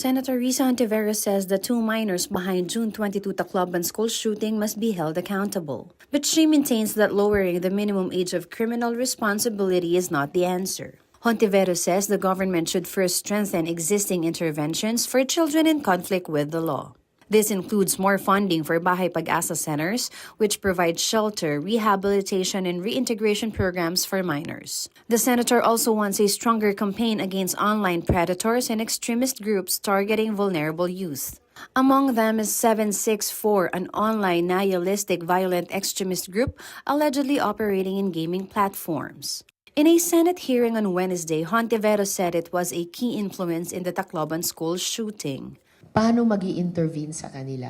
Senator Risa Hontiveros says the two minors behind June 22 Tacloban school shooting must be held accountable. But she maintains that lowering the minimum age of criminal responsibility is not the answer. Hontiveros says the government should first strengthen existing interventions for children in conflict with the law. This includes more funding for Bahay Pag-asa centers, which provide shelter, rehabilitation, and reintegration programs for minors. The senator also wants a stronger campaign against online predators and extremist groups targeting vulnerable youth. Among them is 764, an online nihilistic violent extremist group allegedly operating in gaming platforms. In a Senate hearing on Wednesday, Hontiveros said it was a key influence in the Tacloban school shooting. Paano magi-intervene sa kanila?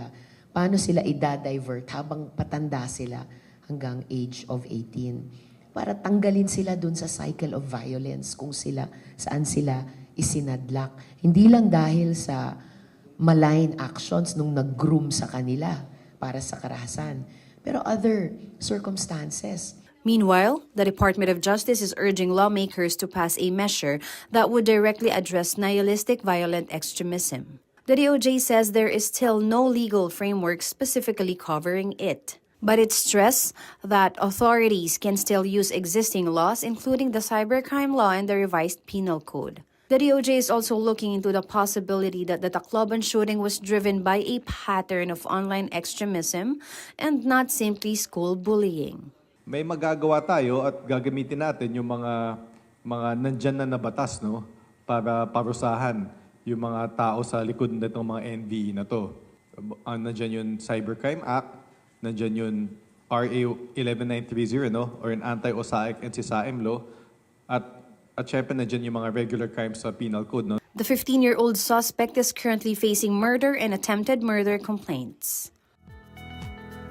Paano sila i-divert habang patanda sila hanggang age of 18? Para tanggalin sila dun sa cycle of violence saan sila isinadlak. Hindi lang dahil sa malign actions nung nag-groom sa kanila para sa karahasan, pero other circumstances. Meanwhile, the Department of Justice is urging lawmakers to pass a measure that would directly address nihilistic violent extremism. The DOJ says there is still no legal framework specifically covering it. But it stressed that authorities can still use existing laws, including the cybercrime law and the revised penal code. The DOJ is also looking into the possibility that the Tacloban shooting was driven by a pattern of online extremism and not simply school bullying. May magagawa tayo at gagamitin natin yung mga nandyan na batas, no, para parusahan yung mga tao sa likod nitong mga NVE na to. Nandyan yung Cybercrime Act, nandyan yung RA 11930, no, or an Anti-OSAIC and CSAIM law, at syempre nandyan yung mga regular crimes sa penal code, no. The 15-year-old suspect is currently facing murder and attempted murder complaints.